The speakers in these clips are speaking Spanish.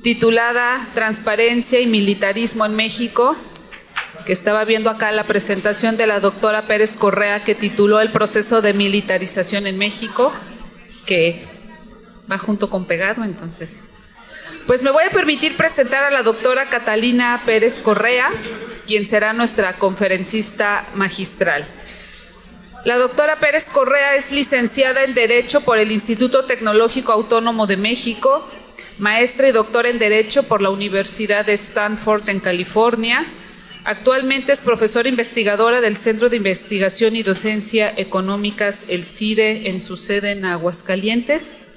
titulada Transparencia y Militarismo en México, que estaba viendo acá la presentación de la doctora Pérez Correa, que tituló El proceso de militarización en México, que va junto con pegado, entonces. Pues me voy a permitir presentar a la doctora Catalina Pérez Correa, quien será nuestra conferencista magistral. La doctora Pérez Correa es licenciada en Derecho por el Instituto Tecnológico Autónomo de México, maestra y doctora en Derecho por la Universidad de Stanford en California. Actualmente es profesora investigadora del Centro de Investigación y Docencia Económicas, el CIDE, en su sede en Aguascalientes.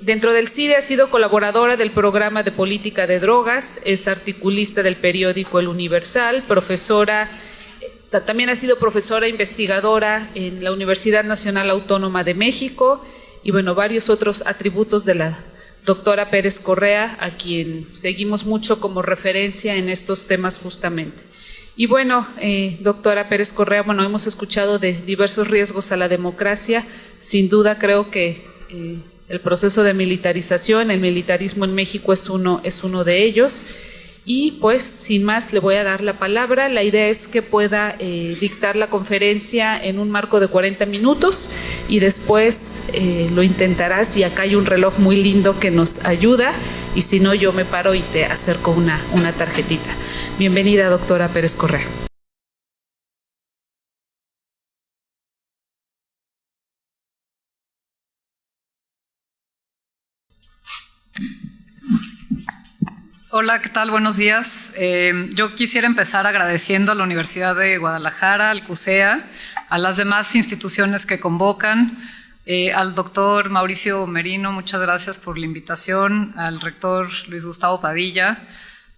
Dentro del CIDE ha sido colaboradora del programa de política de drogas, es articulista del periódico El Universal, también ha sido profesora investigadora en la Universidad Nacional Autónoma de México y bueno, varios otros atributos de la doctora Pérez Correa, a quien seguimos mucho como referencia en estos temas justamente. Y bueno, doctora Pérez Correa, bueno, hemos escuchado de diversos riesgos a la democracia, sin duda creo que el proceso de militarización, el militarismo en México es uno de ellos. Y pues, sin más, le voy a dar la palabra. La idea es que pueda dictar la conferencia en un marco de 40 minutos y después lo intentarás, y acá hay un reloj muy lindo que nos ayuda, y si no, yo me paro y te acerco una tarjetita. Bienvenida, doctora Pérez Correa. Hola, ¿qué tal? Buenos días. Yo quisiera empezar agradeciendo a la Universidad de Guadalajara, al CUSEA, a las demás instituciones que convocan, al doctor Mauricio Merino, muchas gracias por la invitación, al rector Luis Gustavo Padilla,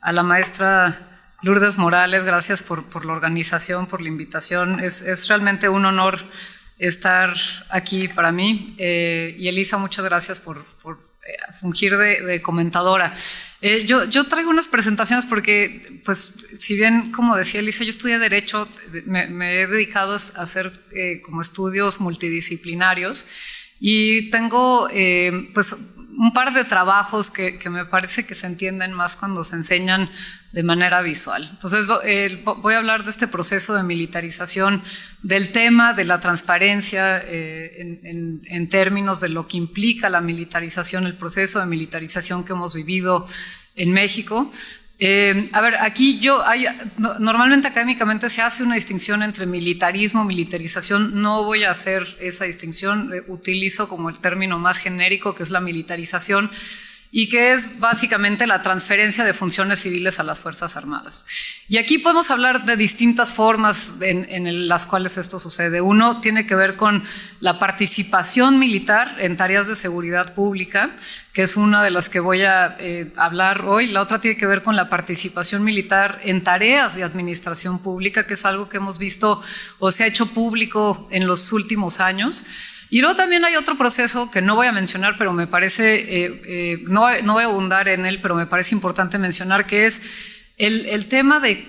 a la maestra Lourdes Morales, gracias por la organización, por la invitación. Es realmente un honor estar aquí para mí. Y Elisa, muchas gracias por fungir de comentadora. Yo traigo unas presentaciones porque, pues, si bien, como decía Elisa, yo estudié Derecho, me he dedicado a hacer como estudios multidisciplinarios y tengo, pues, un par de trabajos que me parece que se entienden más cuando se enseñan de manera visual. Entonces, voy a hablar de este proceso de militarización, del tema de la transparencia en términos de lo que implica la militarización, el proceso de militarización que hemos vivido en México. A ver, aquí normalmente académicamente se hace una distinción entre militarismo, militarización. No voy a hacer esa distinción, utilizo como el término más genérico, que es la militarización, y que es básicamente la transferencia de funciones civiles a las Fuerzas Armadas. Y aquí podemos hablar de distintas formas en las cuales esto sucede. Uno tiene que ver con la participación militar en tareas de seguridad pública, que es una de las que voy a hablar hoy. La otra tiene que ver con la participación militar en tareas de administración pública, que es algo que hemos visto o se ha hecho público en los últimos años. Y luego también hay otro proceso que no voy a mencionar, pero me parece, no voy a abundar en él, pero me parece importante mencionar, que es el tema de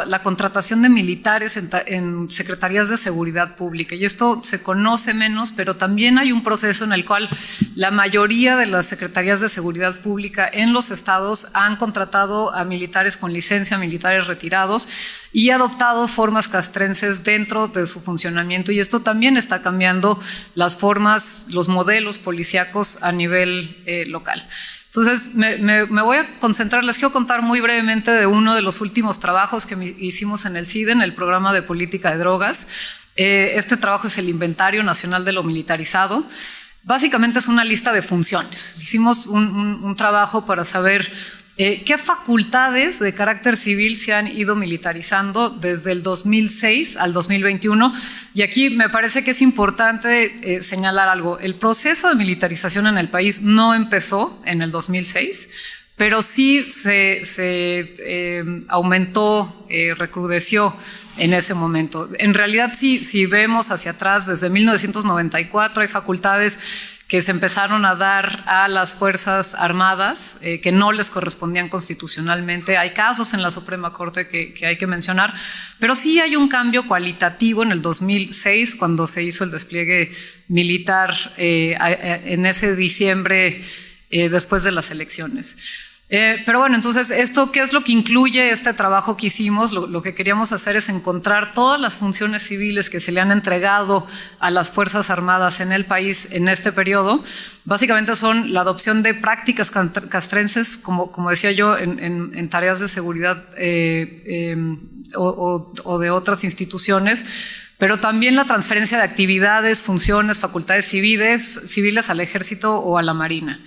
la contratación de militares en secretarías de seguridad pública. Y esto se conoce menos, pero también hay un proceso en el cual la mayoría de las secretarías de seguridad pública en los estados han contratado a militares con licencia, militares retirados, y adoptado formas castrenses dentro de su funcionamiento. Y esto también está cambiando las formas, los modelos policíacos a nivel local. Entonces, me voy a concentrar, les quiero contar muy brevemente de uno de los últimos trabajos que hicimos en el CIDE, en el programa de política de drogas. Este trabajo es el Inventario Nacional de lo Militarizado. Básicamente es una lista de funciones. Hicimos un trabajo para saber qué facultades de carácter civil se han ido militarizando desde el 2006 al 2021. Y aquí me parece que es importante señalar algo. El proceso de militarización en el país no empezó en el 2006, pero sí se aumentó, recrudeció en ese momento. En realidad, sí, si vemos hacia atrás, desde 1994 hay facultades que se empezaron a dar a las Fuerzas Armadas que no les correspondían constitucionalmente. Hay casos en la Suprema Corte que hay que mencionar, pero sí hay un cambio cualitativo en el 2006, cuando se hizo el despliegue militar en ese diciembre después de las elecciones. Pero bueno, entonces, ¿qué es lo que incluye este trabajo que hicimos? Lo que queríamos hacer es encontrar todas las funciones civiles que se le han entregado a las Fuerzas Armadas en el país en este periodo. Básicamente son la adopción de prácticas castrenses, como decía yo, en tareas de seguridad o de otras instituciones, pero también la transferencia de actividades, funciones, facultades civiles al Ejército o a la Marina.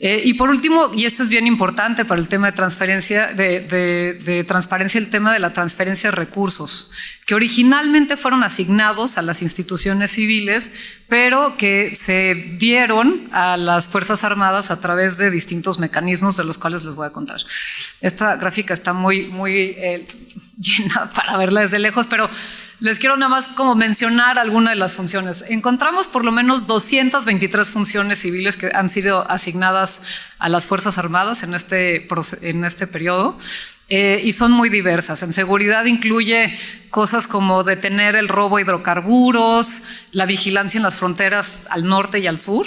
Y por último, y esto es bien importante para el tema de transferencia, de transparencia, el tema de la transferencia de recursos, que originalmente fueron asignados a las instituciones civiles, pero que se dieron a las Fuerzas Armadas a través de distintos mecanismos de los cuales les voy a contar. Esta gráfica está muy llena para verla desde lejos, pero les quiero nada más como mencionar algunas de las funciones. Encontramos por lo menos 223 funciones civiles que han sido asignadas a las Fuerzas Armadas en este periodo. Y son muy diversas. En seguridad incluye cosas como detener el robo de hidrocarburos, la vigilancia en las fronteras al norte y al sur,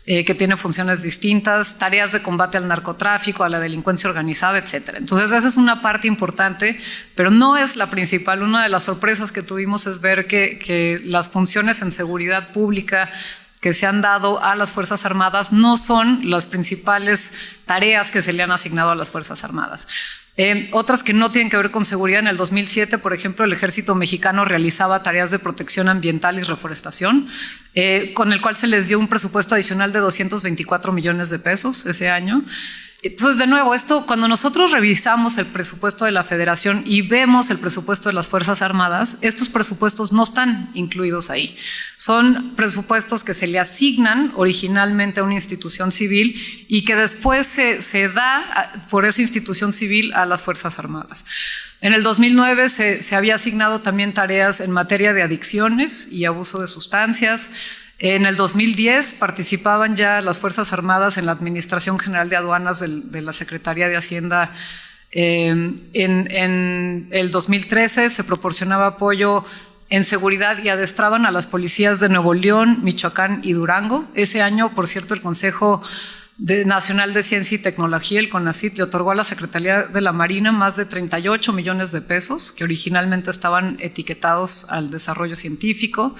que tiene funciones distintas, tareas de combate al narcotráfico, a la delincuencia organizada, etc. Entonces esa es una parte importante, pero no es la principal. Una de las sorpresas que tuvimos es ver que las funciones en seguridad pública que se han dado a las Fuerzas Armadas no son las principales tareas que se le han asignado a las Fuerzas Armadas. Otras que no tienen que ver con seguridad. En el 2007, por ejemplo, el Ejército Mexicano realizaba tareas de protección ambiental y reforestación, con el cual se les dio un presupuesto adicional de 224 millones de pesos ese año. Entonces, de nuevo, cuando nosotros revisamos el presupuesto de la Federación y vemos el presupuesto de las Fuerzas Armadas, estos presupuestos no están incluidos ahí. Son presupuestos que se le asignan originalmente a una institución civil y que después se da por esa institución civil a las Fuerzas Armadas. En el 2009 se había asignado también tareas en materia de adicciones y abuso de sustancias. En el 2010 participaban ya las Fuerzas Armadas en la Administración General de Aduanas de la Secretaría de Hacienda. En el 2013 se proporcionaba apoyo en seguridad y adestraban a las policías de Nuevo León, Michoacán y Durango. Ese año, por cierto, el Consejo Nacional de Ciencia y Tecnología, el CONACYT, le otorgó a la Secretaría de la Marina más de 38 millones de pesos que originalmente estaban etiquetados al desarrollo científico.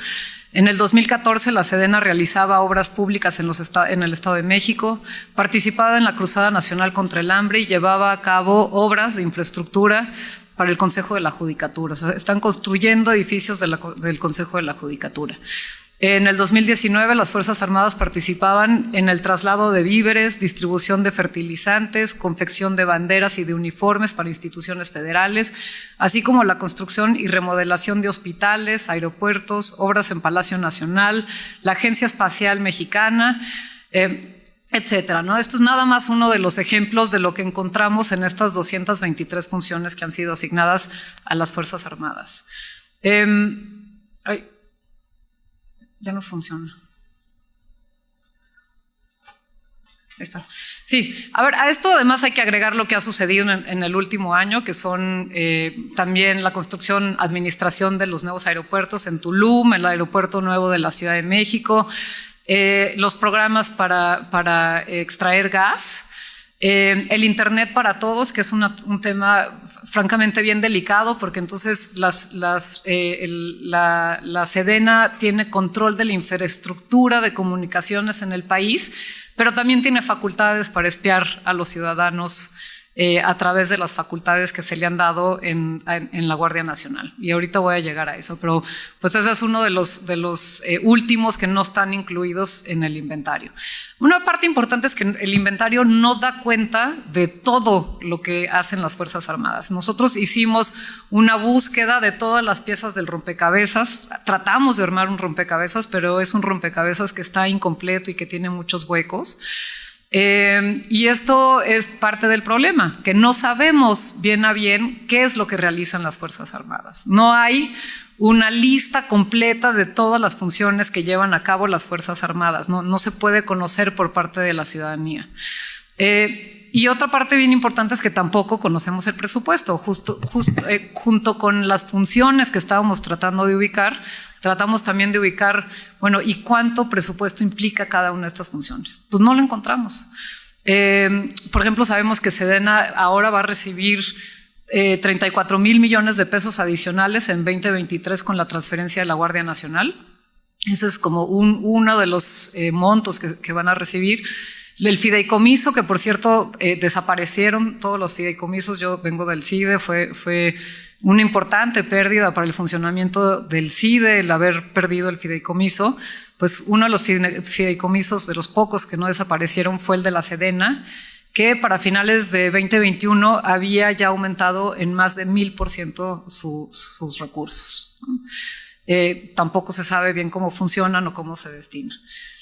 En el 2014 la Sedena realizaba obras públicas en el Estado de México, participaba en la Cruzada Nacional contra el Hambre y llevaba a cabo obras de infraestructura para el Consejo de la Judicatura. O sea, están construyendo edificios del Consejo de la Judicatura. En el 2019 las Fuerzas Armadas participaban en el traslado de víveres, distribución de fertilizantes, confección de banderas y de uniformes para instituciones federales, así como la construcción y remodelación de hospitales, aeropuertos, obras en Palacio Nacional, la Agencia Espacial Mexicana, etcétera, ¿no? Esto es nada más uno de los ejemplos de lo que encontramos en estas 223 funciones que han sido asignadas a las Fuerzas Armadas. Ya no funciona. Ahí está. Sí, a ver, a esto además hay que agregar lo que ha sucedido en el último año, que son también la construcción, administración de los nuevos aeropuertos en Tulum, el aeropuerto nuevo de la Ciudad de México, los programas para extraer gas, el Internet para todos, que es un tema francamente bien delicado, porque entonces la Sedena tiene control de la infraestructura de comunicaciones en el país, pero también tiene facultades para espiar a los ciudadanos a través de las facultades que se le han dado en la Guardia Nacional. Y ahorita voy a llegar a eso, pero pues ese es uno de los últimos que no están incluidos en el inventario. Una parte importante es que el inventario no da cuenta de todo lo que hacen las Fuerzas Armadas. Nosotros hicimos una búsqueda de todas las piezas del rompecabezas, tratamos de armar un rompecabezas, pero es un rompecabezas que está incompleto y que tiene muchos huecos. Y esto es parte del problema, que no sabemos bien a bien qué es lo que realizan las Fuerzas Armadas. No hay una lista completa de todas las funciones que llevan a cabo las Fuerzas Armadas. No se puede conocer por parte de la ciudadanía. Y otra parte bien importante es que tampoco conocemos el presupuesto. Junto con las funciones que estábamos tratando de ubicar, tratamos también de ubicar, bueno, ¿y cuánto presupuesto implica cada una de estas funciones? Pues no lo encontramos. Por ejemplo, sabemos que Sedena ahora va a recibir 34,000 millones de pesos adicionales en 2023 con la transferencia de la Guardia Nacional. Ese es como uno de los montos que van a recibir. El fideicomiso, que por cierto desaparecieron todos los fideicomisos, yo vengo del CIDE, fue una importante pérdida para el funcionamiento del CIDE el haber perdido el fideicomiso. Pues uno de los fideicomisos de los pocos que no desaparecieron fue el de la Sedena, que para finales de 2021 había ya aumentado en más de 1000% sus recursos. Tampoco se sabe bien cómo funcionan o cómo se destinan.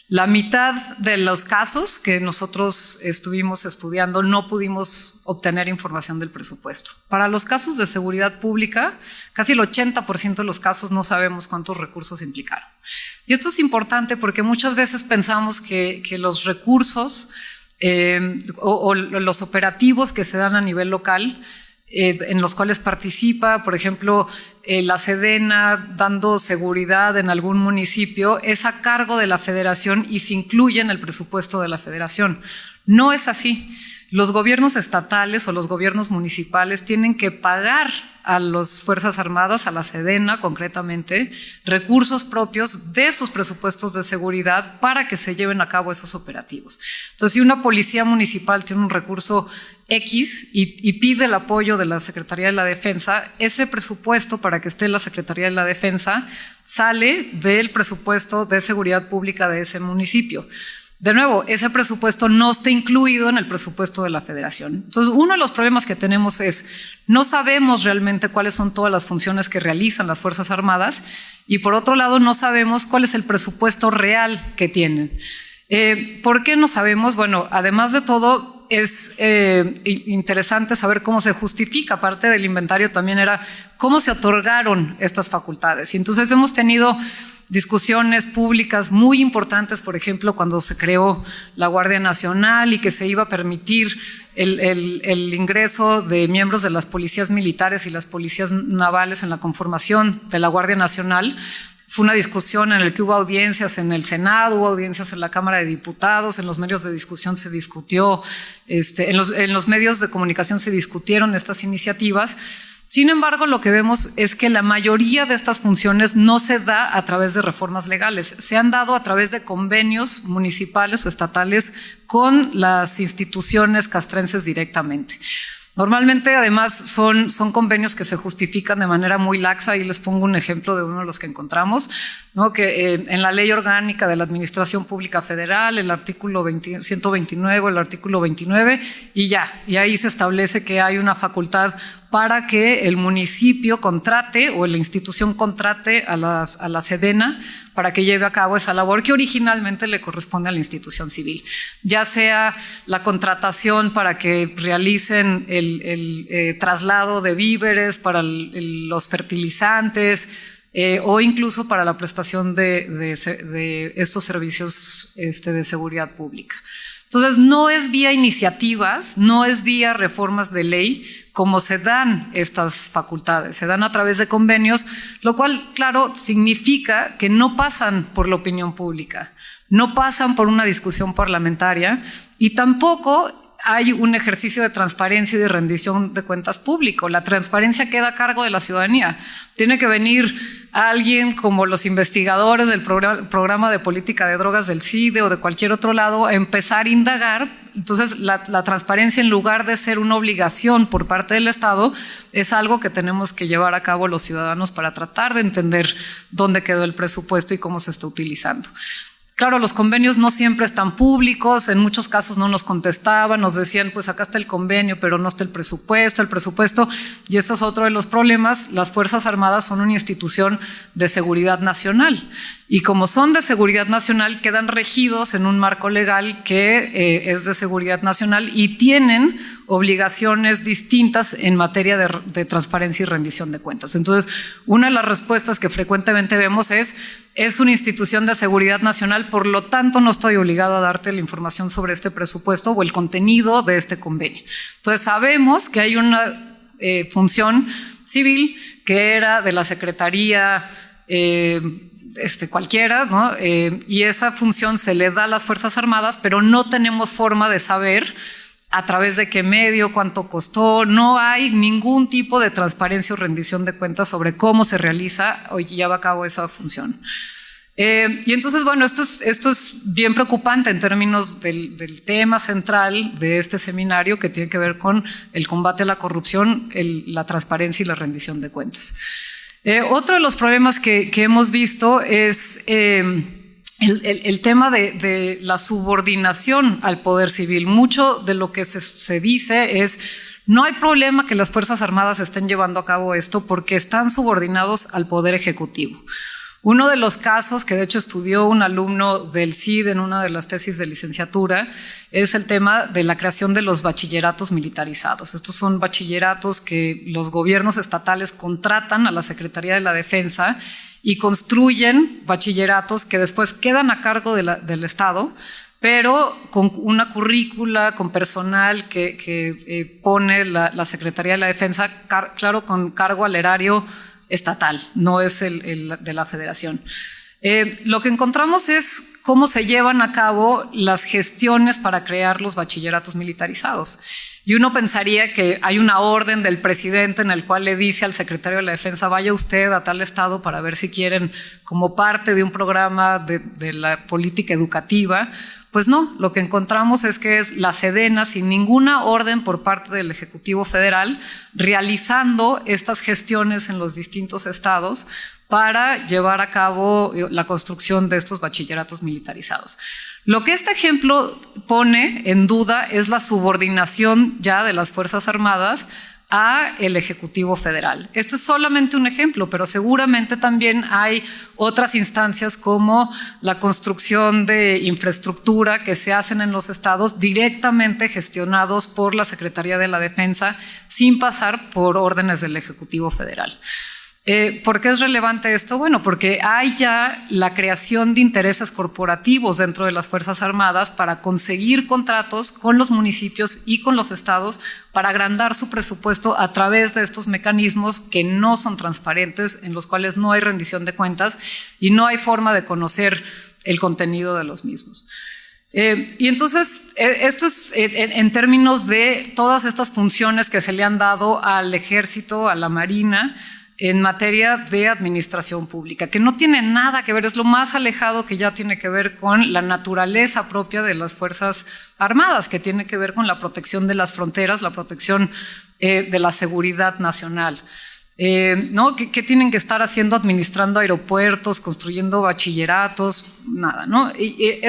La mitad de los casos que nosotros estuvimos estudiando no pudimos obtener información del presupuesto. Para los casos de seguridad pública, casi el 80% de los casos no sabemos cuántos recursos implicaron. Y esto es importante porque muchas veces pensamos que los recursos o los operativos que se dan a nivel local, en los cuales participa, por ejemplo, la Sedena dando seguridad en algún municipio, es a cargo de la federación y se incluye en el presupuesto de la federación. No es así. Los gobiernos estatales o los gobiernos municipales tienen que pagar a las Fuerzas Armadas, a la Sedena concretamente, recursos propios de sus presupuestos de seguridad para que se lleven a cabo esos operativos. Entonces, si una policía municipal tiene un recurso X y pide el apoyo de la Secretaría de la Defensa, ese presupuesto para que esté en la Secretaría de la Defensa sale del presupuesto de seguridad pública de ese municipio. De nuevo, ese presupuesto no está incluido en el presupuesto de la federación. Entonces, uno de los problemas que tenemos es no sabemos realmente cuáles son todas las funciones que realizan las Fuerzas Armadas y por otro lado no sabemos cuál es el presupuesto real que tienen. ¿Por qué no sabemos? Bueno, además de todo, es interesante saber cómo se justifica. Parte del inventario también era cómo se otorgaron estas facultades. Y entonces hemos tenido discusiones públicas muy importantes, por ejemplo, cuando se creó la Guardia Nacional y que se iba a permitir el ingreso de miembros de las policías militares y las policías navales en la conformación de la Guardia Nacional. Fue una discusión en la que hubo audiencias en el Senado, hubo audiencias en la Cámara de Diputados, en los medios de discusión se discutió, en los medios de comunicación se discutieron estas iniciativas. Sin embargo, lo que vemos es que la mayoría de estas funciones no se da a través de reformas legales, se han dado a través de convenios municipales o estatales con las instituciones castrenses directamente. Normalmente, además, son convenios que se justifican de manera muy laxa y les pongo un ejemplo de uno de los que encontramos, ¿no? Que en la Ley Orgánica de la Administración Pública Federal, el artículo 129, el artículo 29, y ahí se establece que hay una facultad para que el municipio contrate o la institución contrate a la Sedena para que lleve a cabo esa labor que originalmente le corresponde a la institución civil, ya sea la contratación para que realicen el traslado de víveres para los fertilizantes o incluso para la prestación de estos servicios de seguridad pública. Entonces, no es vía iniciativas, no es vía reformas de ley como se dan estas facultades, se dan a través de convenios, lo cual, claro, significa que no pasan por la opinión pública, no pasan por una discusión parlamentaria y tampoco hay un ejercicio de transparencia y de rendición de cuentas público. La transparencia queda a cargo de la ciudadanía. Tiene que venir alguien como los investigadores del programa de política de drogas del CIDE o de cualquier otro lado a empezar a indagar. Entonces, la transparencia, en lugar de ser una obligación por parte del Estado, es algo que tenemos que llevar a cabo los ciudadanos para tratar de entender dónde quedó el presupuesto y cómo se está utilizando. Claro, los convenios no siempre están públicos, en muchos casos no nos contestaban, nos decían, pues acá está el convenio, pero no está el presupuesto, y este es otro de los problemas. Las Fuerzas Armadas son una institución de seguridad nacional, y como son de seguridad nacional, quedan regidos en un marco legal que es de seguridad nacional y tienen obligaciones distintas en materia de transparencia y rendición de cuentas. Entonces, una de las respuestas que frecuentemente vemos es una institución de seguridad nacional, por lo tanto no estoy obligado a darte la información sobre este presupuesto o el contenido de este convenio. Entonces sabemos que hay una función civil que era de la Secretaría cualquiera, ¿no? Y esa función se le da a las Fuerzas Armadas, pero no tenemos forma de saber a través de qué medio, cuánto costó. No hay ningún tipo de transparencia o rendición de cuentas sobre cómo se realiza o lleva a cabo esa función. Y entonces, bueno, esto es bien preocupante en términos del tema central de este seminario, que tiene que ver con el combate a la corrupción, la transparencia y la rendición de cuentas. Otro de los problemas que hemos visto es el tema de la subordinación al poder civil. Mucho de lo que se dice es: no hay problema que las Fuerzas Armadas estén llevando a cabo esto porque están subordinados al poder ejecutivo. Uno de los casos que de hecho estudió un alumno del CID en una de las tesis de licenciatura es el tema de la creación de los bachilleratos militarizados. Estos son bachilleratos que los gobiernos estatales contratan a la Secretaría de la Defensa y construyen bachilleratos que después quedan a cargo del Estado, pero con una currícula, con personal que pone la Secretaría de la Defensa, claro, con cargo al erario estatal, no es el de la Federación. Lo que encontramos es cómo se llevan a cabo las gestiones para crear los bachilleratos militarizados. Y uno pensaría que hay una orden del presidente en el cual le dice al secretario de la Defensa: vaya usted a tal estado para ver si quieren, como parte de un programa de la política educativa. Pues no, lo que encontramos es que es la Sedena, sin ninguna orden por parte del Ejecutivo Federal, realizando estas gestiones en los distintos estados para llevar a cabo la construcción de estos bachilleratos militarizados. Lo que este ejemplo pone en duda es la subordinación ya de las Fuerzas Armadas a el Ejecutivo Federal. Este es solamente un ejemplo, pero seguramente también hay otras instancias como la construcción de infraestructura que se hacen en los estados directamente gestionados por la Secretaría de la Defensa sin pasar por órdenes del Ejecutivo Federal. ¿Por qué es relevante esto? Bueno, porque hay ya la creación de intereses corporativos dentro de las Fuerzas Armadas para conseguir contratos con los municipios y con los estados para agrandar su presupuesto a través de estos mecanismos que no son transparentes, en los cuales no hay rendición de cuentas y no hay forma de conocer el contenido de los mismos. Y entonces, esto es en términos de todas estas funciones que se le han dado al Ejército, a la Marina, en materia de administración pública, que no tiene nada que ver, es lo más alejado que ya tiene que ver con la naturaleza propia de las Fuerzas Armadas, que tiene que ver con la protección de las fronteras, la protección de la seguridad nacional. ¿No? ¿Qué tienen que estar haciendo? Administrando aeropuertos, construyendo bachilleratos, nada, ¿no? Y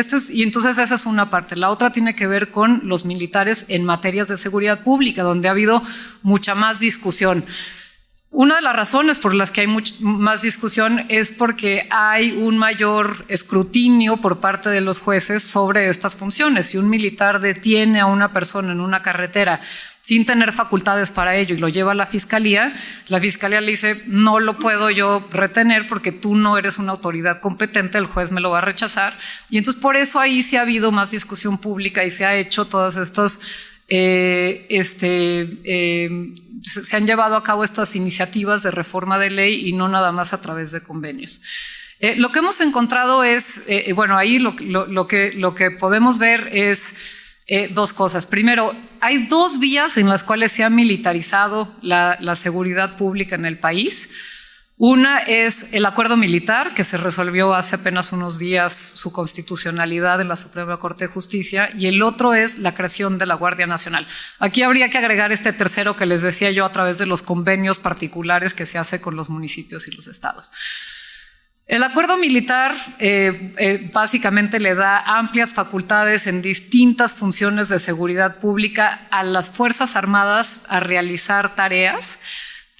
entonces esa es una parte. La otra tiene que ver con los militares en materias de seguridad pública, donde ha habido mucha más discusión. Una de las razones por las que hay más discusión es porque hay un mayor escrutinio por parte de los jueces sobre estas funciones. Si un militar detiene a una persona en una carretera sin tener facultades para ello y lo lleva a la fiscalía le dice: no lo puedo yo retener porque tú no eres una autoridad competente, el juez me lo va a rechazar. Y entonces por eso ahí sí ha habido más discusión pública y se ha hecho todas estas se han llevado a cabo estas iniciativas de reforma de ley y no nada más a través de convenios. Lo que hemos encontrado es, bueno, ahí lo que podemos ver es dos cosas. Primero, hay dos vías en las cuales se ha militarizado la seguridad pública en el país. Una es el acuerdo militar, que se resolvió hace apenas unos días su constitucionalidad en la Suprema Corte de Justicia, y el otro es la creación de la Guardia Nacional. Aquí habría que agregar este tercero que les decía yo a través de los convenios particulares que se hace con los municipios y los estados. El acuerdo militar básicamente le da amplias facultades en distintas funciones de seguridad pública a las Fuerzas Armadas a realizar tareas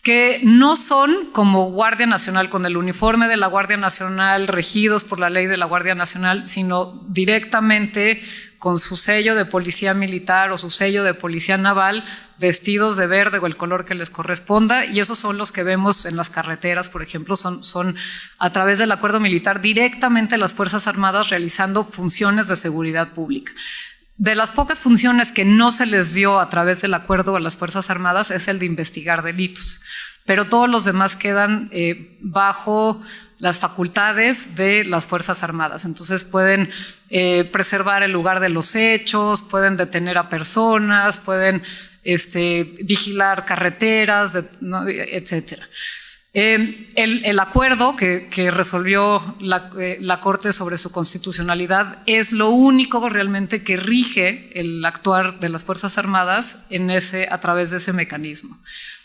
que no son como Guardia Nacional, con el uniforme de la Guardia Nacional, regidos por la ley de la Guardia Nacional, sino directamente con su sello de policía militar o su sello de policía naval, vestidos de verde o el color que les corresponda, y esos son los que vemos en las carreteras, por ejemplo, son a través del acuerdo militar directamente las Fuerzas Armadas realizando funciones de seguridad pública. De las pocas funciones que no se les dio a través del acuerdo a las Fuerzas Armadas es el de investigar delitos, pero todos los demás quedan bajo las facultades de las Fuerzas Armadas. Entonces pueden preservar el lugar de los hechos, pueden detener a personas, pueden vigilar carreteras, ¿no? Etcétera. El acuerdo que resolvió la Corte sobre su constitucionalidad es lo único realmente que rige el actuar de las Fuerzas Armadas a través de ese mecanismo.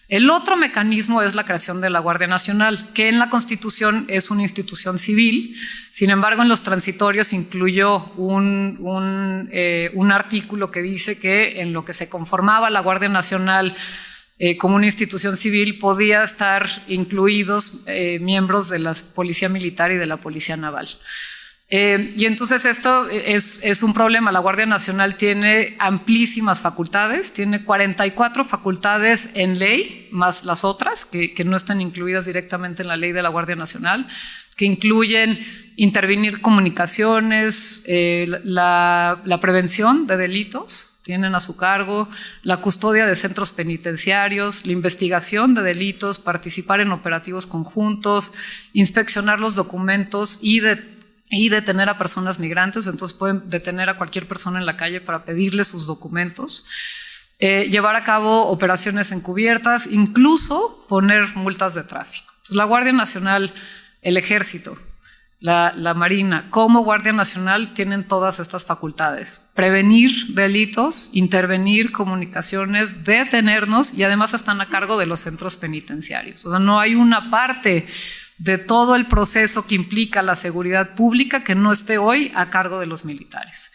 El otro mecanismo es la creación de la Guardia Nacional, que en la Constitución es una institución civil. Sin embargo, en los transitorios incluyó un artículo que dice que en lo que se conformaba la Guardia Nacional como una institución civil podía estar incluidos miembros de la Policía Militar y de la Policía Naval. Y entonces esto es un problema. La Guardia Nacional tiene amplísimas facultades, tiene 44 facultades en ley, más las otras que no están incluidas directamente en la ley de la Guardia Nacional, que incluyen intervenir comunicaciones, la prevención de delitos, tienen a su cargo la custodia de centros penitenciarios, la investigación de delitos, participar en operativos conjuntos, inspeccionar los documentos y detener a personas migrantes. Entonces pueden detener a cualquier persona en la calle para pedirle sus documentos, llevar a cabo operaciones encubiertas, incluso poner multas de tráfico. Entonces, la Guardia Nacional, el Ejército, la Marina, como Guardia Nacional tienen todas estas facultades: prevenir delitos, intervenir comunicaciones, detenernos, y además están a cargo de los centros penitenciarios. O sea, no hay una parte de todo el proceso que implica la seguridad pública que no esté hoy a cargo de los militares.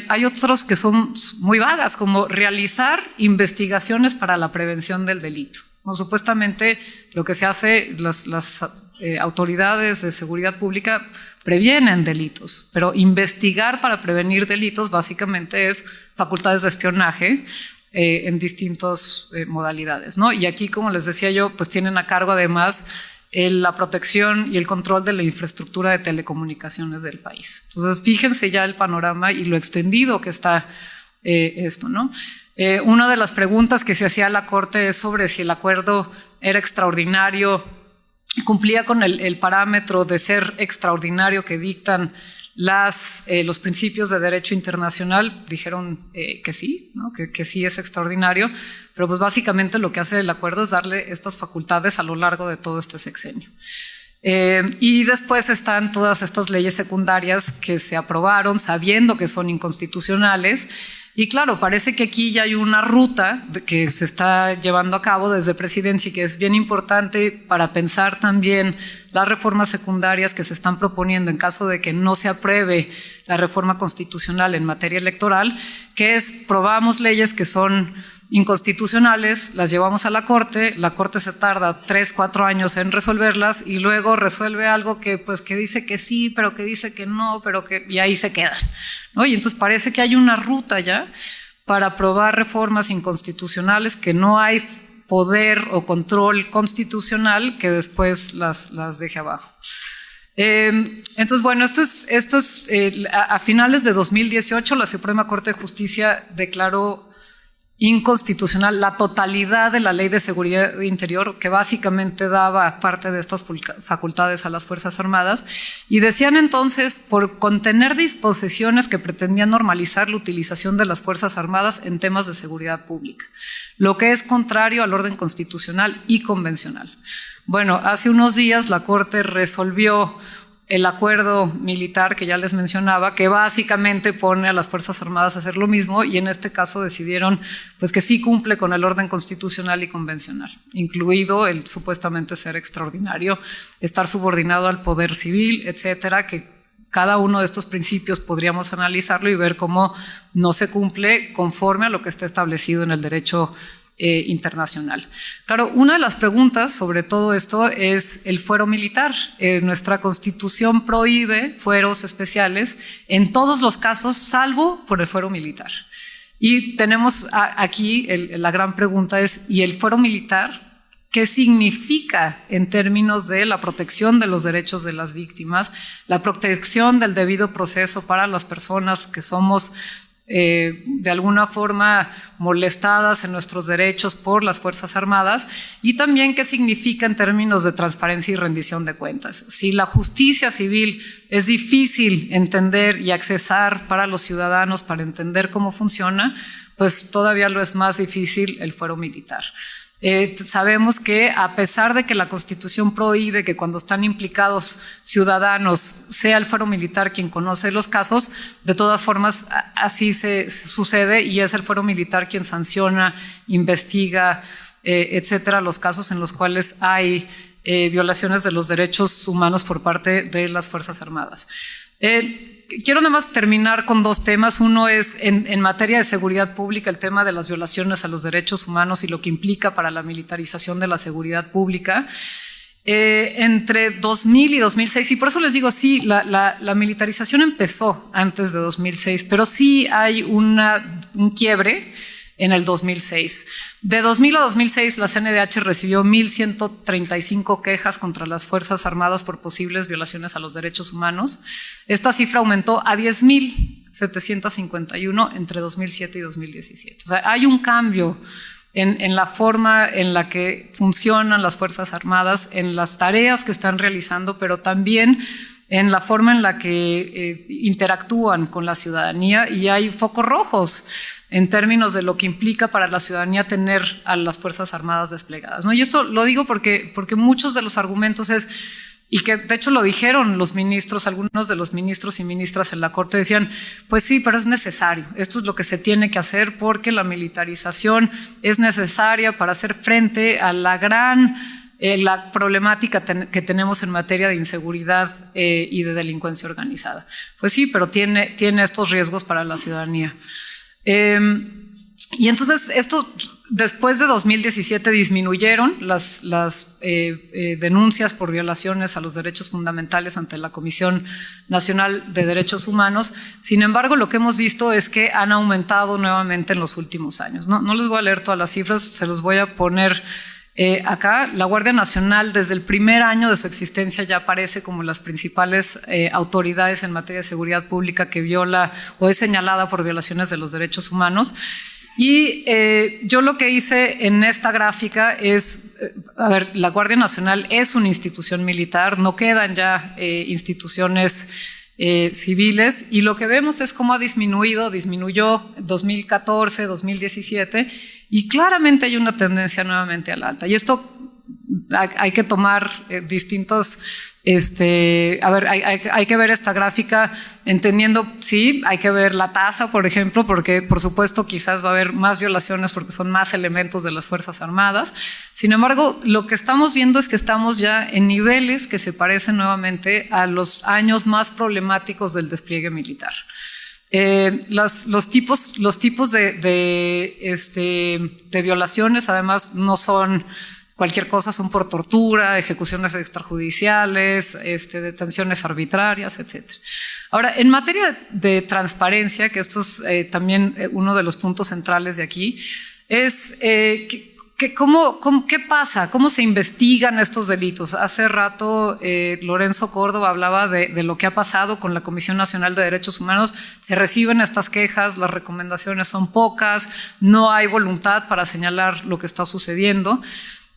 Hay otros que son muy vagas, como realizar investigaciones para la prevención del delito. No, supuestamente lo que se hace, las autoridades de seguridad pública previenen delitos, pero investigar para prevenir delitos básicamente es facultades de espionaje en distintas modalidades, ¿no? Y aquí, como les decía yo, pues tienen a cargo además la protección y el control de la infraestructura de telecomunicaciones del país. Entonces, fíjense ya el panorama y lo extendido que está esto, ¿no? Una de las preguntas que se hacía a la Corte es sobre si el acuerdo era extraordinario, cumplía con el parámetro de ser extraordinario que dictan los principios de derecho internacional. Dijeron que sí, ¿no? que sí es extraordinario, pero pues básicamente lo que hace el acuerdo es darle estas facultades a lo largo de todo este sexenio. Y después están todas estas leyes secundarias que se aprobaron sabiendo que son inconstitucionales. Y claro, parece que aquí ya hay una ruta que se está llevando a cabo desde Presidencia y que es bien importante para pensar también las reformas secundarias que se están proponiendo en caso de que no se apruebe la reforma constitucional en materia electoral, que es: probamos leyes que son inconstitucionales, las llevamos a la Corte se tarda 3-4 años en resolverlas y luego resuelve algo que dice que sí, pero que dice que no, y ahí se quedan, ¿no? Y entonces parece que hay una ruta ya para aprobar reformas inconstitucionales que no hay poder o control constitucional que después las deje abajo. Entonces, bueno, esto es a finales de 2018 la Suprema Corte de Justicia declaró inconstitucional la totalidad de la Ley de Seguridad Interior, que básicamente daba parte de estas facultades a las Fuerzas Armadas, y decían entonces por contener disposiciones que pretendían normalizar la utilización de las Fuerzas Armadas en temas de seguridad pública, lo que es contrario al orden constitucional y convencional. Bueno, hace unos días la Corte resolvió el acuerdo militar que ya les mencionaba, que básicamente pone a las Fuerzas Armadas a hacer lo mismo, y en este caso decidieron pues que sí cumple con el orden constitucional y convencional, incluido el supuestamente ser extraordinario, estar subordinado al poder civil, etcétera, que cada uno de estos principios podríamos analizarlo y ver cómo no se cumple conforme a lo que está establecido en el derecho internacional. Claro, una de las preguntas sobre todo esto es el fuero militar. Nuestra Constitución prohíbe fueros especiales en todos los casos, salvo por el fuero militar. Y tenemos aquí la gran pregunta es: ¿y el fuero militar qué significa en términos de la protección de los derechos de las víctimas, la protección del debido proceso para las personas que somos de alguna forma molestadas en nuestros derechos por las Fuerzas Armadas, y también qué significa en términos de transparencia y rendición de cuentas. Si la justicia civil es difícil entender y accesar para los ciudadanos para entender cómo funciona, pues todavía lo es más difícil el fuero militar. Sabemos que a pesar de que la Constitución prohíbe que cuando están implicados ciudadanos sea el fuero militar quien conoce los casos, de todas formas así se sucede y es el fuero militar quien sanciona, investiga, etcétera, los casos en los cuales hay violaciones de los derechos humanos por parte de las Fuerzas Armadas. Quiero nada más terminar con dos temas. Uno es en materia de seguridad pública, el tema de las violaciones a los derechos humanos y lo que implica para la militarización de la seguridad pública. Entre 2000 y 2006, y por eso les digo, sí, la militarización empezó antes de 2006, pero sí hay un quiebre en el 2006. De 2000 a 2006, la CNDH recibió 1,135 quejas contra las Fuerzas Armadas por posibles violaciones a los derechos humanos. Esta cifra aumentó a 10,751 entre 2007 y 2017. O sea, hay un cambio en la forma en la que funcionan las Fuerzas Armadas, en las tareas que están realizando, pero también en la forma en la que interactúan con la ciudadanía, y hay focos rojos en términos de lo que implica para la ciudadanía tener a las Fuerzas Armadas desplegadas, ¿no? Y esto lo digo porque muchos de los argumentos y que de hecho lo dijeron los ministros, algunos de los ministros y ministras en la Corte decían, pues sí, pero es necesario, esto es lo que se tiene que hacer porque la militarización es necesaria para hacer frente a la problemática que tenemos en materia de inseguridad y de delincuencia organizada. Pues sí, pero tiene estos riesgos para la ciudadanía. Y entonces esto, después de 2017 disminuyeron las denuncias por violaciones a los derechos fundamentales ante la Comisión Nacional de Derechos Humanos. Sin embargo, lo que hemos visto es que han aumentado nuevamente en los últimos años. No les voy a leer todas las cifras, se los voy a poner acá. La Guardia Nacional desde el primer año de su existencia ya aparece como las principales autoridades en materia de seguridad pública que viola o es señalada por violaciones de los derechos humanos. Y yo lo que hice en esta gráfica es, la Guardia Nacional es una institución militar, no quedan ya instituciones civiles, y lo que vemos es cómo disminuyó 2014, 2017, y claramente hay una tendencia nuevamente a la alta. Y esto hay que tomar distintos, hay que ver esta gráfica entendiendo, sí, hay que ver la tasa, por ejemplo, porque por supuesto quizás va a haber más violaciones porque son más elementos de las Fuerzas Armadas. Sin embargo, lo que estamos viendo es que estamos ya en niveles que se parecen nuevamente a los años más problemáticos del despliegue militar. Los tipos de violaciones además no son cualquier cosa, son por tortura, ejecuciones extrajudiciales, detenciones arbitrarias, etc. Ahora, en materia de transparencia, que esto es también uno de los puntos centrales de aquí, es ¿qué pasa? ¿Cómo se investigan estos delitos? Hace rato Lorenzo Córdoba hablaba de lo que ha pasado con la Comisión Nacional de Derechos Humanos. Se reciben estas quejas, las recomendaciones son pocas, no hay voluntad para señalar lo que está sucediendo.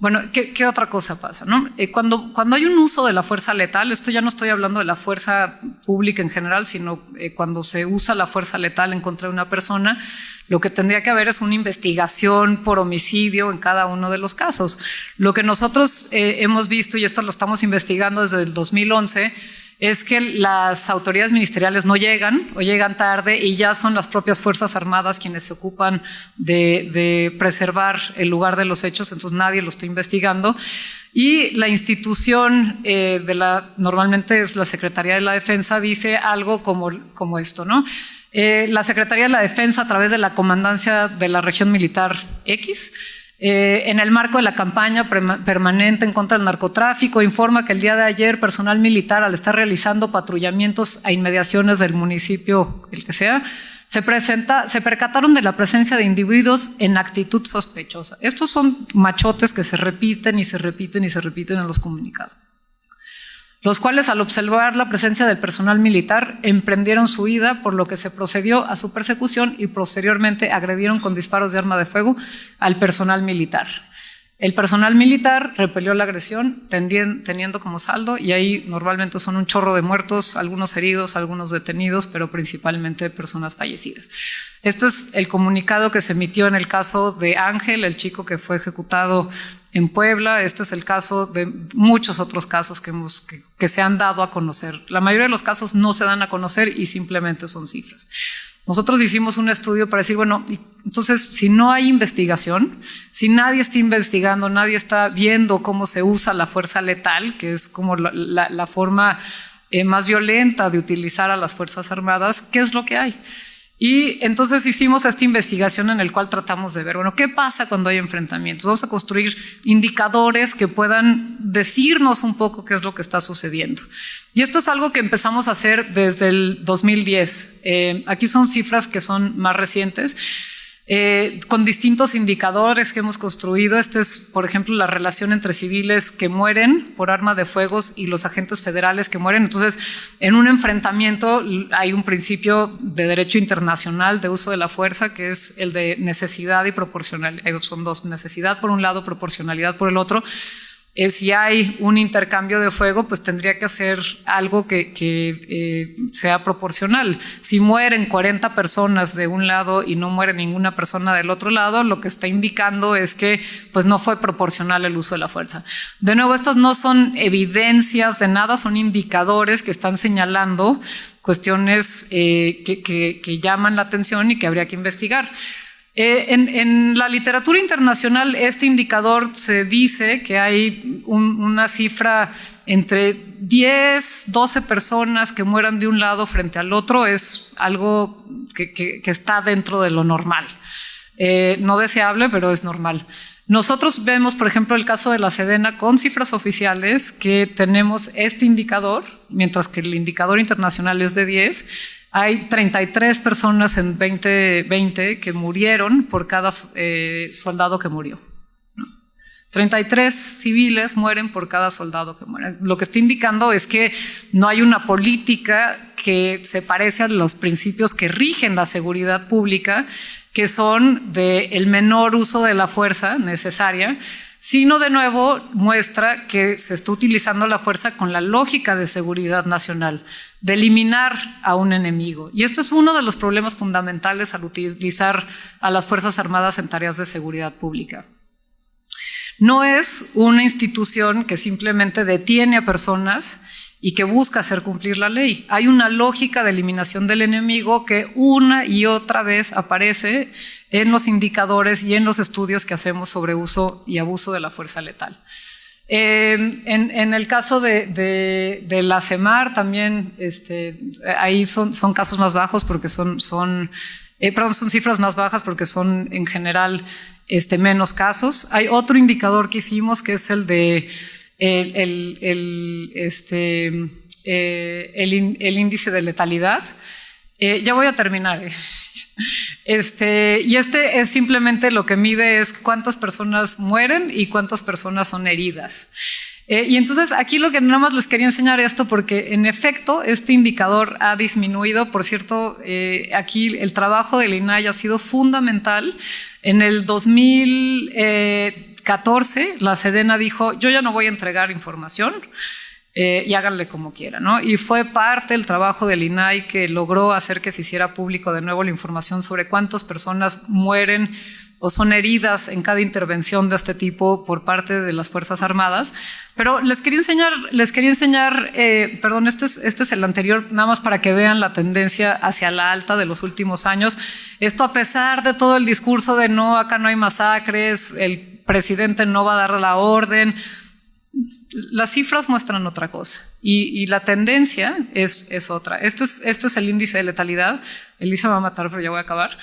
Bueno, ¿qué otra cosa pasa, ¿no? Cuando hay un uso de la fuerza letal, esto ya no estoy hablando de la fuerza pública en general, sino cuando se usa la fuerza letal en contra de una persona, lo que tendría que haber es una investigación por homicidio en cada uno de los casos. Lo que nosotros hemos visto, y esto lo estamos investigando desde el 2011, es que las autoridades ministeriales no llegan o llegan tarde y ya son las propias Fuerzas Armadas quienes se ocupan de preservar el lugar de los hechos, entonces nadie lo está investigando. Y la institución normalmente es la Secretaría de la Defensa, dice algo como esto, ¿no? La Secretaría de la Defensa, a través de la Comandancia de la Región Militar X, en el marco de la campaña permanente en contra del narcotráfico, informa que el día de ayer personal militar, al estar realizando patrullamientos a inmediaciones del municipio, el que sea, se percataron de la presencia de individuos en actitud sospechosa. Estos son machotes que se repiten y se repiten y se repiten en los comunicados. los cuales al observar la presencia del personal militar emprendieron su huida, por lo que se procedió a su persecución y posteriormente agredieron con disparos de arma de fuego al personal militar. El personal militar repelió la agresión teniendo como saldo, y ahí normalmente son un chorro de muertos, algunos heridos, algunos detenidos, pero principalmente personas fallecidas. Este es el comunicado que se emitió en el caso de Ángel, el chico que fue ejecutado en Puebla. Este es el caso de muchos otros casos que se han dado a conocer. La mayoría de los casos no se dan a conocer y simplemente son cifras. Nosotros hicimos un estudio para decir, bueno, entonces si no hay investigación, si nadie está investigando, nadie está viendo cómo se usa la fuerza letal, que es como la forma más violenta de utilizar a las Fuerzas Armadas, ¿qué es lo que hay? Y entonces hicimos esta investigación en el cual tratamos de ver, bueno, ¿qué pasa cuando hay enfrentamientos? Vamos a construir indicadores que puedan decirnos un poco qué es lo que está sucediendo. Y esto es algo que empezamos a hacer desde el 2010. Aquí son cifras que son más recientes. Con distintos indicadores que hemos construido. Este es, por ejemplo, la relación entre civiles que mueren por arma de fuego y los agentes federales que mueren. Entonces, en un enfrentamiento hay un principio de derecho internacional de uso de la fuerza, que es el de necesidad y proporcionalidad. Son dos: necesidad por un lado, proporcionalidad por el otro. Si hay un intercambio de fuego, pues tendría que hacer algo que sea proporcional. Si mueren 40 personas de un lado y no muere ninguna persona del otro lado, lo que está indicando es que pues no fue proporcional el uso de la fuerza. De nuevo, estas no son evidencias de nada, son indicadores que están señalando cuestiones que llaman la atención y que habría que investigar. En la literatura internacional, este indicador se dice que hay una cifra entre 10, 12 personas que mueran de un lado frente al otro. Es algo que está dentro de lo normal. No deseable, pero es normal. Nosotros vemos, por ejemplo, el caso de la Sedena con cifras oficiales, que tenemos este indicador, mientras que el indicador internacional es de 10. Hay 33 personas en 2020 que murieron por cada soldado que murió. 33 civiles mueren por cada soldado que muere. Lo que está indicando es que no hay una política que se parece a los principios que rigen la seguridad pública, que son del menor uso de la fuerza necesaria, sino de nuevo muestra que se está utilizando la fuerza con la lógica de seguridad nacional, de eliminar a un enemigo. Y esto es uno de los problemas fundamentales al utilizar a las Fuerzas Armadas en tareas de seguridad pública. No es una institución que simplemente detiene a personas y que busca hacer cumplir la ley. Hay una lógica de eliminación del enemigo que una y otra vez aparece en los indicadores y en los estudios que hacemos sobre uso y abuso de la fuerza letal. En el caso de la CEMAR también, ahí son casos más bajos porque son cifras más bajas porque son en general menos casos. Hay otro indicador que hicimos que es el de el índice de letalidad. Ya voy a terminar. Y es simplemente lo que mide es cuántas personas mueren y cuántas personas son heridas. Y entonces aquí lo que nada más les quería enseñar esto porque en efecto este indicador ha disminuido. Por cierto, aquí el trabajo del INAI ha sido fundamental. En el 2014 la Sedena dijo: yo ya no voy a entregar información. Y háganle como quieran, ¿no? Y fue parte del trabajo del INAI que logró hacer que se hiciera público de nuevo la información sobre cuántas personas mueren o son heridas en cada intervención de este tipo por parte de las Fuerzas Armadas. Pero les quería enseñar, perdón, este es el anterior, nada más para que vean la tendencia hacia la alta de los últimos años. Esto a pesar de todo el discurso de no, acá no hay masacres, el presidente no va a dar la orden. Las cifras muestran otra cosa y la tendencia es otra. Este es el índice de letalidad. Elisa me va a matar, pero ya voy a acabar.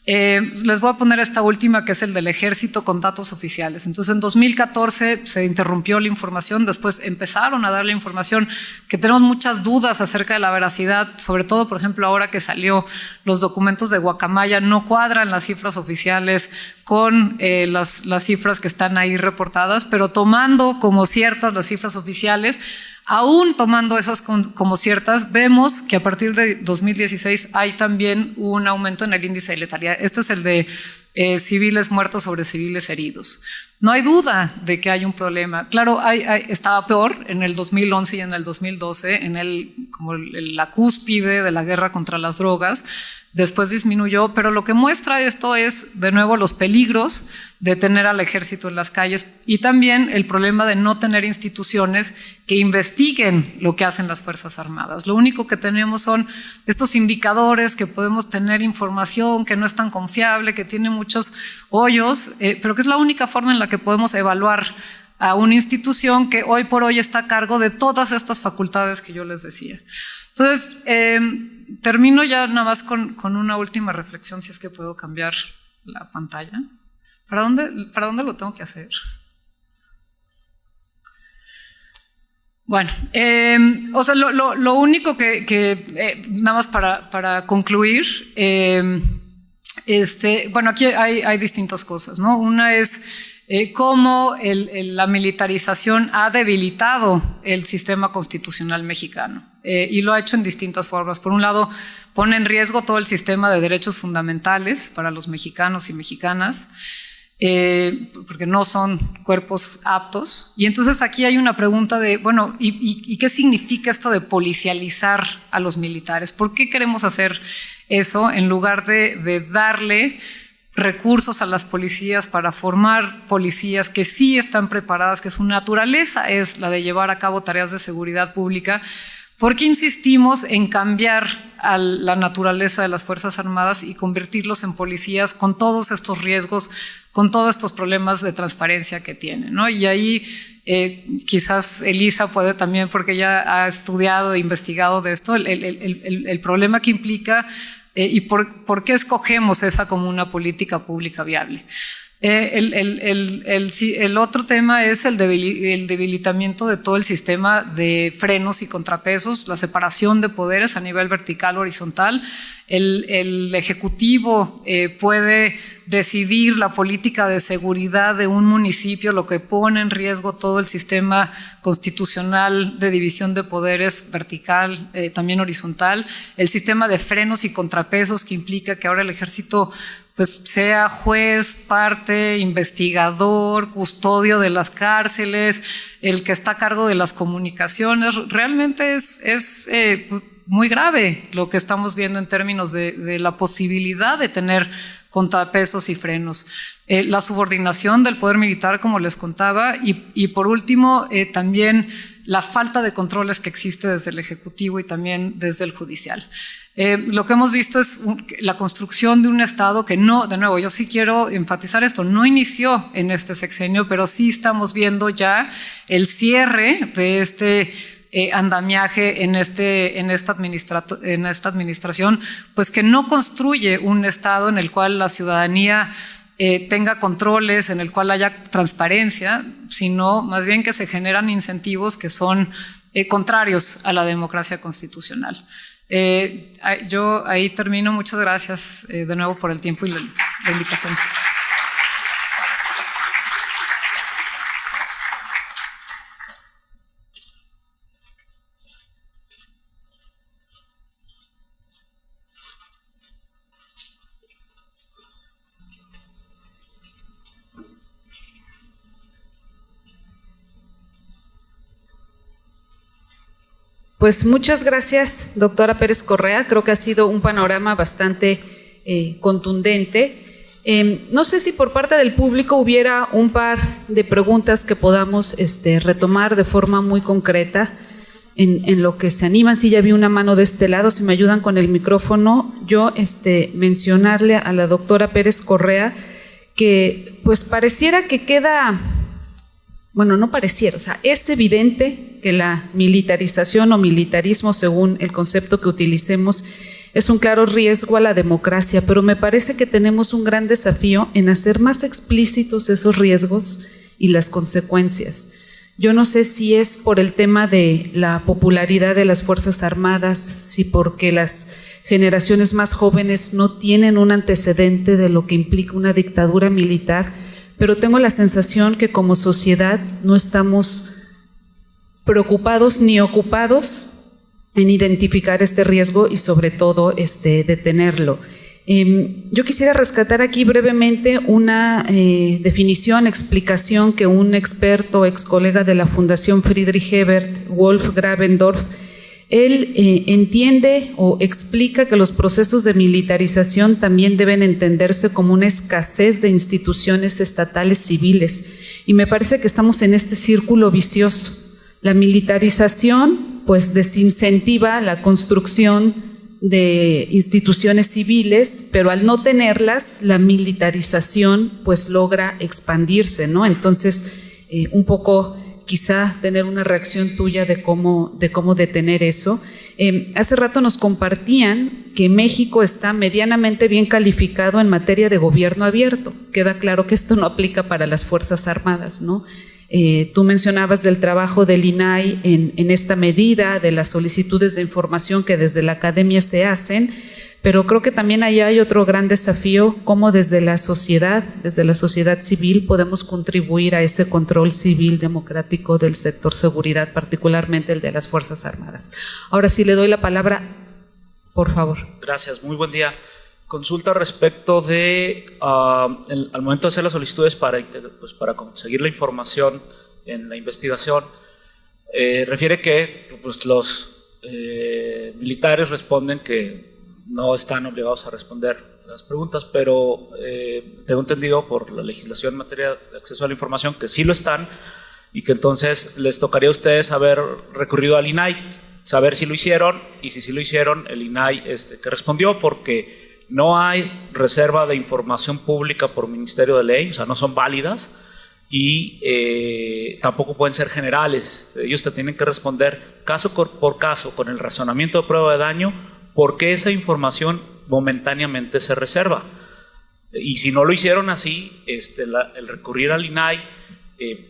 Les voy a poner esta última, que es el del ejército con datos oficiales. Entonces en 2014 se interrumpió la información, después empezaron a dar la información, que tenemos muchas dudas acerca de la veracidad, sobre todo por ejemplo ahora que salió los documentos de Guacamaya, no cuadran las cifras oficiales con las cifras que están ahí reportadas, pero tomando como ciertas las cifras oficiales. Aún tomando esas como ciertas, vemos que a partir de 2016 hay también un aumento en el índice de letalidad. Este es el de civiles muertos sobre civiles heridos. No hay duda de que hay un problema. Claro, estaba peor en el 2011 y en el 2012, como la cúspide de la guerra contra las drogas. Después disminuyó, pero lo que muestra esto es, de nuevo, los peligros de tener al ejército en las calles y también el problema de no tener instituciones que investiguen lo que hacen las Fuerzas Armadas. Lo único que tenemos son estos indicadores que podemos tener información que no es tan confiable, que tiene muchos hoyos, pero que es la única forma en la que podemos evaluar a una institución que hoy por hoy está a cargo de todas estas facultades que yo les decía. Entonces, termino ya nada más con una última reflexión, si es que puedo cambiar la pantalla. ¿Para dónde lo tengo que hacer? Bueno, o sea, lo único que nada más para concluir, bueno, aquí hay distintas cosas, ¿no? Una es cómo la militarización ha debilitado el sistema constitucional mexicano. Y lo ha hecho en distintas formas. Por un lado, pone en riesgo todo el sistema de derechos fundamentales para los mexicanos y mexicanas, porque no son cuerpos aptos. Y entonces aquí hay una pregunta de, bueno, ¿y qué significa esto de policializar a los militares? ¿Por qué queremos hacer eso en lugar de darle recursos a las policías para formar policías que sí están preparadas, que su naturaleza es la de llevar a cabo tareas de seguridad pública? ¿Por qué insistimos en cambiar a la naturaleza de las Fuerzas Armadas y convertirlos en policías con todos estos riesgos, con todos estos problemas de transparencia que tienen, ¿no? Y ahí quizás Elisa puede también, porque ella ha estudiado e investigado de esto, el problema que implica y por qué escogemos esa como una política pública viable. El otro tema es el debilitamiento de todo el sistema de frenos y contrapesos, la separación de poderes a nivel vertical o horizontal. El Ejecutivo puede decidir la política de seguridad de un municipio, lo que pone en riesgo todo el sistema constitucional de división de poderes vertical, también horizontal. El sistema de frenos y contrapesos, que implica que ahora el ejército pues sea juez, parte, investigador, custodio de las cárceles, el que está a cargo de las comunicaciones. Realmente es muy grave lo que estamos viendo en términos de la posibilidad de tener contrapesos y frenos. La subordinación del poder militar, como les contaba, y por último, también la falta de controles que existe desde el Ejecutivo y también desde el Judicial. Lo que hemos visto es la construcción de un Estado que no, de nuevo, yo sí quiero enfatizar esto, no inició en este sexenio, pero sí estamos viendo ya el cierre de este andamiaje en esta administración, pues que no construye un Estado en el cual la ciudadanía tenga controles, en el cual haya transparencia, sino más bien que se generan incentivos que son contrarios a la democracia constitucional. Yo ahí termino. Muchas gracias de nuevo por el tiempo y la invitación. Pues muchas gracias, doctora Pérez Correa. Creo que ha sido un panorama bastante contundente. No sé si por parte del público hubiera un par de preguntas que podamos retomar de forma muy concreta en lo que se animan. Si ya vi una mano de este lado, si me ayudan con el micrófono, yo mencionarle a la doctora Pérez Correa que pues pareciera que queda… Bueno, no pareciera, o sea, es evidente que la militarización o militarismo, según el concepto que utilicemos, es un claro riesgo a la democracia, pero me parece que tenemos un gran desafío en hacer más explícitos esos riesgos y las consecuencias. Yo no sé si es por el tema de la popularidad de las Fuerzas Armadas, si porque las generaciones más jóvenes no tienen un antecedente de lo que implica una dictadura militar, pero tengo la sensación que como sociedad no estamos preocupados ni ocupados en identificar este riesgo y sobre todo detenerlo. Yo quisiera rescatar aquí brevemente una definición, explicación que un experto, ex colega de la Fundación Friedrich Ebert, Wolf Grabendorf, él entiende o explica que los procesos de militarización también deben entenderse como una escasez de instituciones estatales civiles. Y me parece que estamos en este círculo vicioso. La militarización, pues, desincentiva la construcción de instituciones civiles, pero al no tenerlas, la militarización, pues, logra expandirse, ¿no? Entonces, un poco quizá tener una reacción tuya de cómo detener eso. Hace rato nos compartían que México está medianamente bien calificado en materia de gobierno abierto. Queda claro que esto no aplica para las Fuerzas Armadas, ¿no? Tú mencionabas del trabajo del INAI en esta medida, de las solicitudes de información que desde la academia se hacen, pero creo que también ahí hay otro gran desafío, cómo desde la sociedad civil podemos contribuir a ese control civil democrático del sector seguridad, particularmente el de las Fuerzas Armadas. Ahora sí le doy la palabra, por favor. Gracias, muy buen día. Consulta respecto de, al momento de hacer las solicitudes para conseguir la información en la investigación, refiere que pues, los militares responden que no están obligados a responder las preguntas, pero tengo entendido por la legislación en materia de acceso a la información que sí lo están y que entonces les tocaría a ustedes haber recurrido al INAI, saber si lo hicieron y si sí lo hicieron, el INAI que respondió, porque no hay reserva de información pública por Ministerio de Ley, o sea, no son válidas y tampoco pueden ser generales. Ellos te tienen que responder caso por caso con el razonamiento de prueba de daño por qué esa información momentáneamente se reserva. Y si no lo hicieron así, el recurrir al INAI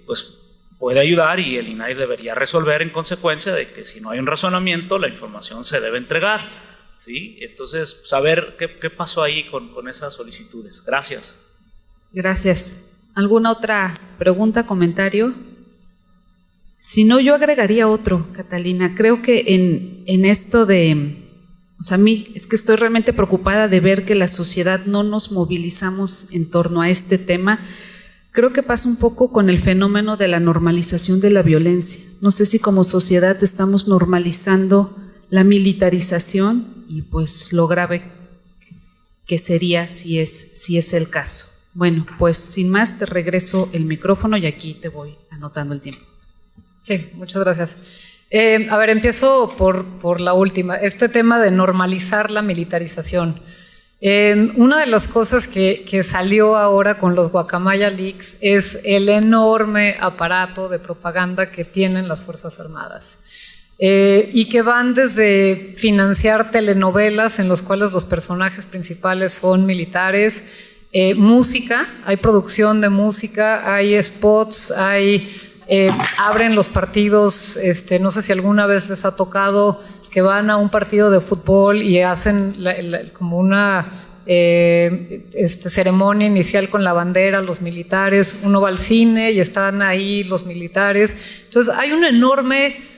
pues puede ayudar y el INAI debería resolver en consecuencia de que si no hay un razonamiento, la información se debe entregar. ¿Sí? Entonces, saber qué pasó ahí con esas solicitudes. Gracias. Gracias. ¿Alguna otra pregunta, comentario? Si no, yo agregaría otro, Catalina. Creo que en esto de… O sea, a mí es que estoy realmente preocupada de ver que la sociedad no nos movilizamos en torno a este tema. Creo que pasa un poco con el fenómeno de la normalización de la violencia. No sé si como sociedad estamos normalizando la militarización y pues lo grave que sería si es el caso. Bueno, pues sin más te regreso el micrófono y aquí te voy anotando el tiempo. Sí, muchas gracias. A ver, empiezo por la última, este tema de normalizar la militarización. Una de las cosas que salió ahora con los Guacamaya Leaks es el enorme aparato de propaganda que tienen las Fuerzas Armadas. Y que van desde financiar telenovelas en las cuales los personajes principales son militares, música, hay producción de música, hay spots, abren los partidos, no sé si alguna vez les ha tocado que van a un partido de fútbol y hacen como una ceremonia inicial con la bandera, los militares, uno va al cine y están ahí los militares, entonces hay un enorme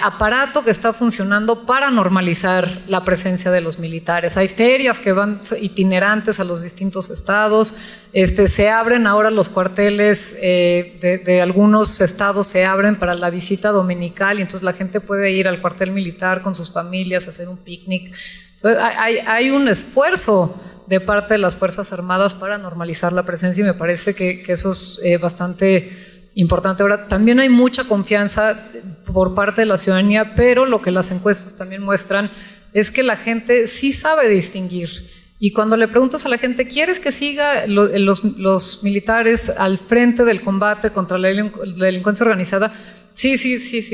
aparato que está funcionando para normalizar la presencia de los militares. Hay ferias que van itinerantes a los distintos estados, se abren ahora los cuarteles de algunos estados, se abren para la visita dominical y entonces la gente puede ir al cuartel militar con sus familias, hacer un picnic. Entonces hay un esfuerzo de parte de las Fuerzas Armadas para normalizar la presencia y me parece que eso es bastante importante. Ahora, también hay mucha confianza por parte de la ciudadanía, pero lo que las encuestas también muestran es que la gente sí sabe distinguir. Y cuando le preguntas a la gente, ¿quieres que siga los militares al frente del combate contra la delincuencia organizada? Sí,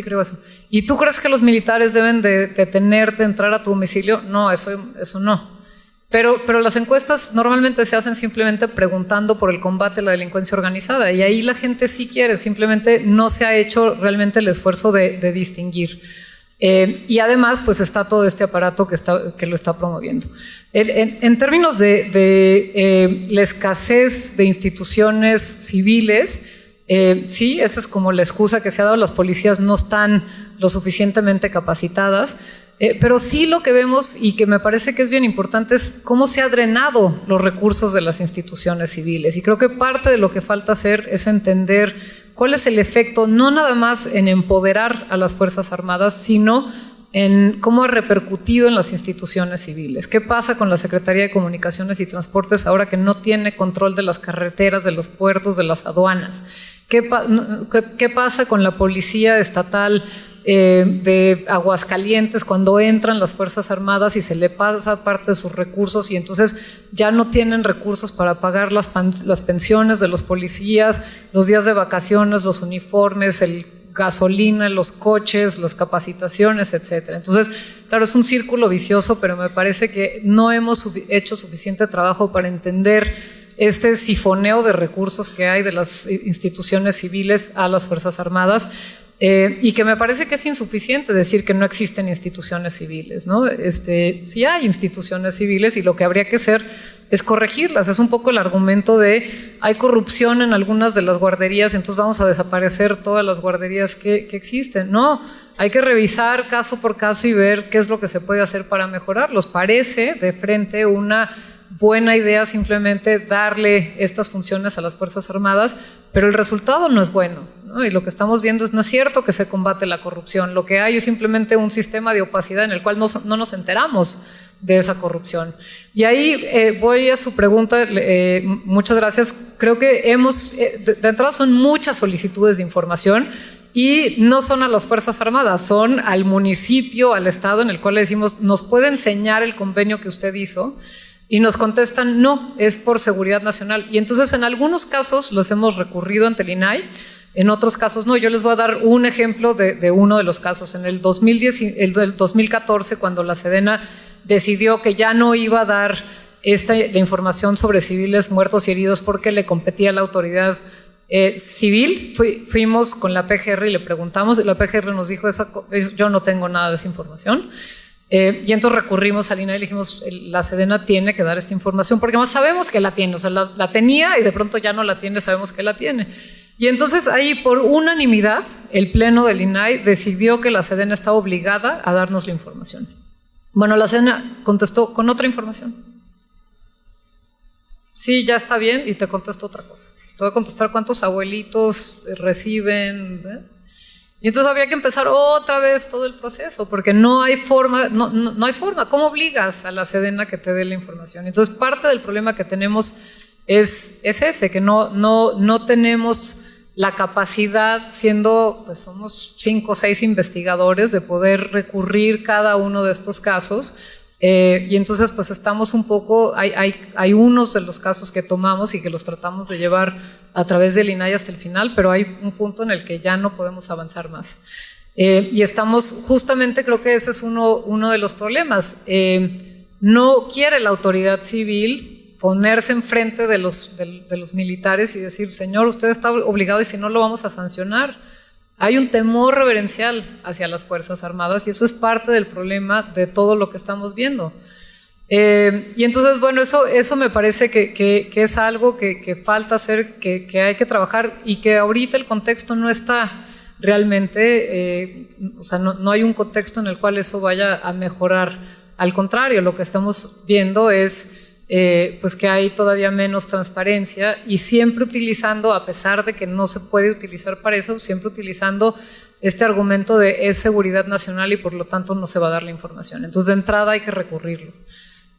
creo eso. ¿Y tú crees que los militares deben de detenerte, entrar a tu domicilio? No, eso no. Pero las encuestas normalmente se hacen simplemente preguntando por el combate a la delincuencia organizada y ahí la gente sí quiere, simplemente no se ha hecho realmente el esfuerzo de distinguir. Y además, pues está todo este aparato que lo está promoviendo. En términos de la escasez de instituciones civiles, sí, esa es como la excusa que se ha dado. Las policías no están lo suficientemente capacitadas, pero sí lo que vemos y que me parece que es bien importante es cómo se ha drenado los recursos de las instituciones civiles. Y creo que parte de lo que falta hacer es entender cuál es el efecto, no nada más en empoderar a las Fuerzas Armadas, sino en cómo ha repercutido en las instituciones civiles. ¿Qué pasa con la Secretaría de Comunicaciones y Transportes ahora que no tiene control de las carreteras, de los puertos, de las aduanas? ¿Qué pasa con la Policía Estatal de Aguascalientes cuando entran las Fuerzas Armadas y se le pasa parte de sus recursos y entonces ya no tienen recursos para pagar las pensiones de los policías, los días de vacaciones, los uniformes, el gasolina, los coches, las capacitaciones, etcétera? Entonces, claro, es un círculo vicioso, pero me parece que no hemos hecho suficiente trabajo para entender este sifoneo de recursos que hay de las instituciones civiles a las Fuerzas Armadas. Y que me parece que es insuficiente decir que no existen instituciones civiles, ¿no? Sí hay instituciones civiles y lo que habría que hacer es corregirlas. Es un poco el argumento de hay corrupción en algunas de las guarderías, entonces vamos a desaparecer todas las guarderías que existen. No, hay que revisar caso por caso y ver qué es lo que se puede hacer para mejorarlos. Parece de frente una buena idea simplemente darle estas funciones a las Fuerzas Armadas, pero el resultado no es bueno, ¿no? Y lo que estamos viendo no es cierto que se combate la corrupción, lo que hay es simplemente un sistema de opacidad en el cual no nos enteramos de esa corrupción. Y ahí voy a su pregunta, muchas gracias. Creo que de entrada son muchas solicitudes de información y no son a las Fuerzas Armadas, son al municipio, al estado, en el cual le decimos, ¿nos puede enseñar el convenio que usted hizo? Y nos contestan, no, es por seguridad nacional. Y entonces en algunos casos los hemos recurrido ante el INAI, en otros casos no. Yo les voy a dar un ejemplo de uno de los casos. En el 2014, cuando la Sedena decidió que ya no iba a dar la información sobre civiles muertos y heridos porque le competía a la autoridad civil, fuimos con la PGR y le preguntamos, y la PGR nos dijo, yo no tengo nada de esa información. Y entonces recurrimos al INAI y le dijimos, la Sedena tiene que dar esta información, porque además sabemos que la tiene, o sea, la tenía y de pronto ya no la tiene, sabemos que la tiene. Y entonces ahí, por unanimidad, el Pleno del INAI decidió que la Sedena estaba obligada a darnos la información. Bueno, la Sedena contestó con otra información. Sí, ya está bien, y te contesto otra cosa. Te voy a contestar cuántos abuelitos reciben, ¿eh? Y entonces había que empezar otra vez todo el proceso, porque no hay forma, no hay forma. ¿Cómo obligas a la Sedena que te dé la información? Entonces parte del problema que tenemos es ese, que no tenemos la capacidad, siendo, pues somos 5 o 6 investigadores, de poder recurrir cada uno de estos casos. Y entonces pues estamos un poco, hay unos de los casos que tomamos y que los tratamos de llevar a través del INAI hasta el final, pero hay un punto en el que ya no podemos avanzar más. Y estamos, justamente creo que ese es uno de los problemas. No quiere la autoridad civil ponerse enfrente de los militares y decir, señor, usted está obligado y si no lo vamos a sancionar. Hay un temor reverencial hacia las Fuerzas Armadas y eso es parte del problema de todo lo que estamos viendo. Y entonces, bueno, eso me parece que es algo que falta hacer, que hay que trabajar y que ahorita el contexto no está realmente, o sea, no hay un contexto en el cual eso vaya a mejorar. Al contrario, lo que estamos viendo es pues que hay todavía menos transparencia y siempre utilizando, a pesar de que no se puede utilizar para eso, siempre utilizando este argumento de es seguridad nacional y por lo tanto no se va a dar la información. Entonces de entrada hay que recurrirlo.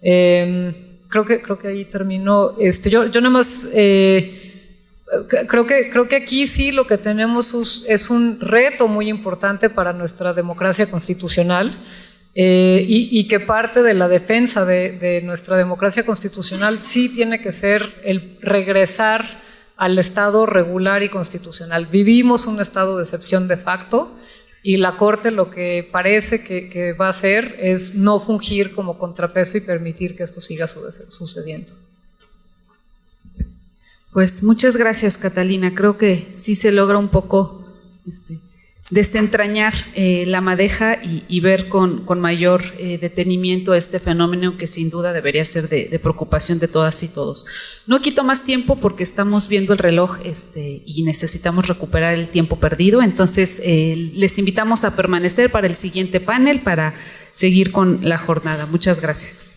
Creo que ahí terminó. Yo nada más creo que aquí sí lo que tenemos es un reto muy importante para nuestra democracia constitucional. Y que parte de la defensa de nuestra democracia constitucional sí tiene que ser el regresar al Estado regular y constitucional. Vivimos un estado de excepción de facto y la Corte lo que parece que va a hacer es no fungir como contrapeso y permitir que esto siga sucediendo. Pues muchas gracias, Catalina. Creo que sí se logra un poco desentrañar la madeja y ver con mayor detenimiento este fenómeno que sin duda debería ser de preocupación de todas y todos. No quito más tiempo porque estamos viendo el reloj y necesitamos recuperar el tiempo perdido, entonces les invitamos a permanecer para el siguiente panel para seguir con la jornada. Muchas gracias.